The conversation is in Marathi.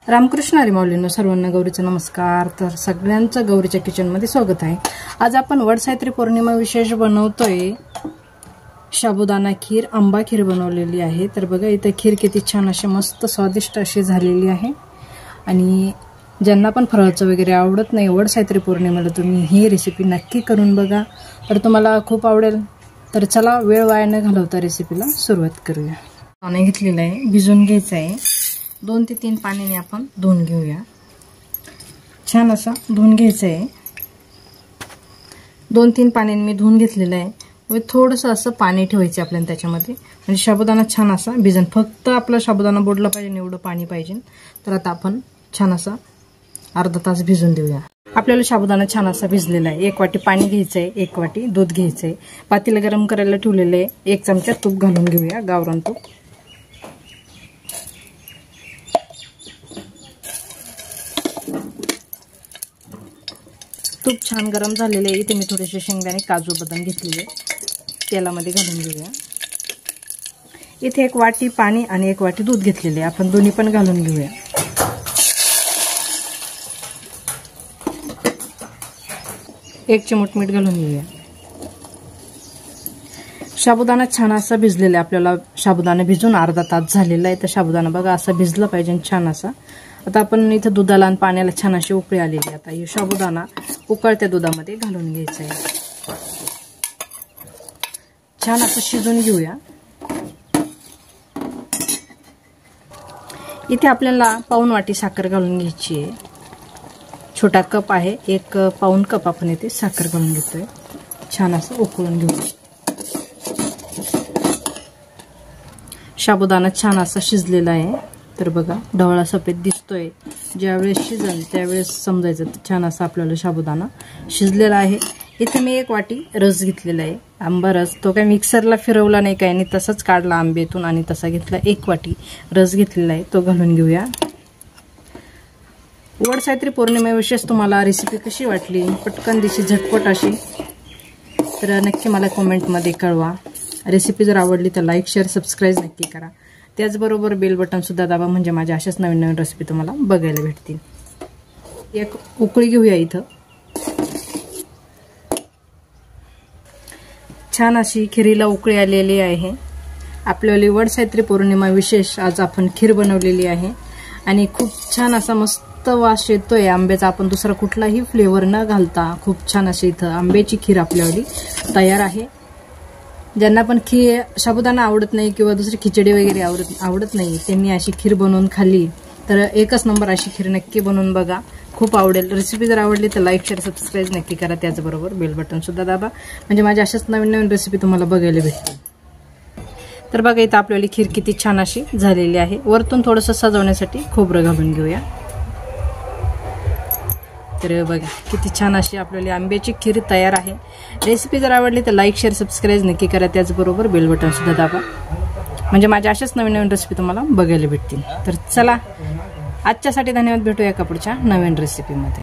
रामकृष्ण हरी माऊलींनो, सर्वांना गौरीचा नमस्कार। तर सगळ्यांचं गौरीच्या किचन मध्ये स्वागत आहे। आज आपण वडसावित्री पौर्णिमा विशेष बनवतोय साबुदाणा खीर, आंबा खीर बनवलेली आहे। तर बघा इथे खीर किती छान अशी मस्त स्वादिष्ट अशी झालेली आहे। आणि ज्यांना पण फराळाचं वगैरे आवडत नाही, वडसावित्री पौर्णिमेला तुम्ही ही रेसिपी नक्की करून बघा, तर तुम्हाला खूप आवडेल। तर चला वेळ वाया न घालवता रेसिपीला सुरुवात करूया। पाणी घेतलेलं आहे, भिजून घ्यायचं आहे। 2 ते 3 पाण्याने आपण धुवून घेऊया। छान असं धुवून घ्यायचं आहे। 2-3 पाण्याने मी धुवून घेतलेलं आहे। व थोडंसं असं पाणी ठेवायचं आपल्याला त्याच्यामध्ये, म्हणजे साबुदाणा छान असा भिजन। फक्त आपला साबुदाणा बुडला पाहिजे एवढं पाणी पाहिजे। तर आता आपण छान असा अर्धा तास भिजून देऊया। आपल्याला साबुदाणा छान असा भिजलेला आहे। 1 वाटी पाणी घ्यायचं आहे, 1 वाटी दूध घ्यायचं आहे। पातेलं गरम करायला ठेवलेलं आहे। 1 चमचा तूप घालून घेऊया, गावरान तूप। तूप छान गरम झालेले आहे। इथे मी थोडेसे शेंगदाणे, काजू, बदाम घेतलेले तेलामध्ये घालून घेऊया। इथे 1 वाटी पाणी आणि 1 वाटी दूध घेतलेले, आपण दोन्ही पण घालून घेऊया। एक चिमूट मीठ घालून घेऊया। साबुदाणा छान असा भिजलेला आहे। आपल्याला साबुदाणा भिजून अर्धा तास झालेला आहे। तर साबुदाणा बघा असा भिजला पाहिजे छान असा। आता आपण इथे दुधाला आणि पाण्याला छान अशी उकळी आलेली आहे। आता हे साबुदाणा उकळत्या दुधामध्ये घालून घ्यायचा आहे। छान असं शिजून घेऊया। इथे आपल्याला पाऊण वाटी साखर घालून घ्यायची आहे। छोटा कप आहे, 1 पाऊण कप आपण इथे साखर घालून घेतोय। छान असं उकळून घेऊया। साबुदाणा छान असा शिजलेला आहे। तर बघा ढवळा सफेद दिसतोय। ज्यावेळेस शिजेल त्यावेळेस समजायचं छान असा आपल्याला साबुदाणा शिजलेला आहे। इथे मी 1 वाटी रस घेतलेला आहे, आंबा रस। तो काय मिक्सरला फिरवला नाही काही नाही, तसंच काढला आंब्यातून आणि तसा घेतला। 1 वाटी रस घेतलेला आहे, तो घालून घेऊया। वडसावित्री पौर्णिमे विशेष तुम्हाला रेसिपी कशी वाटली, पटकन दिशी झटपट अशी, तर नक्की मला कमेंटमध्ये कळवा। रेसिपी जर आवडली तर लाईक, शेअर, सबस्क्राईब नक्की करा। त्याचबरोबर बेल बटन सुद्धा दाबा, म्हणजे माझ्या अशाच नवीन नवीन रेसिपी तुम्हाला बघायला भेटतील। 1 उकळी घेऊया। इथं छान अशी खिरीला उकळी आलेली आहे। आपल्याला वडसावित्री पौर्णिमा विशेष आज आपण खीर बनवलेली आहे आणि खूप छान असा मस्त वास येतोय आंब्याचा। आपण दुसरा कुठलाही फ्लेवर न घालता खूप छान अशी इथं आंब्याची खीर आपल्याला तयार आहे। ज्यांना पण साबुदाणा आवडत नाही किंवा दुसरी खिचडी वगैरे आवडत नाही, त्यांनी अशी खीर बनवून खाल्ली तर एकच नंबर अशी खीर नक्की बनवून बघा, खूप आवडेल। रेसिपी जर आवडली तर लाईक, शेअर, सबस्क्राईब नक्की करा। त्याचबरोबर बेल बटन सुद्धा दाबा, म्हणजे माझ्या अशाच नवीन नवीन रेसिपी तुम्हाला बघायला भेटतील। तर बघा इथं आपल्याला खीर किती छान अशी झालेली आहे। वरतून थोडंसं सजवण्यासाठी खोबरं घालून घेऊया। तर बघा किती छान अशी आपल्याला आंब्याची खीर तयार आहे। रेसिपी जर आवडली तर लाईक, शेअर, सबस्क्राईब नक्की करा। त्याचबरोबर बेल बटन सुद्धा दाबा, म्हणजे माझ्या अशाच नवीन नवीन रेसिपी तुम्हाला बघायला भेटतील। तर चला आजच्यासाठी धन्यवाद, भेटूया का पुढच्या नवीन रेसिपीमध्ये।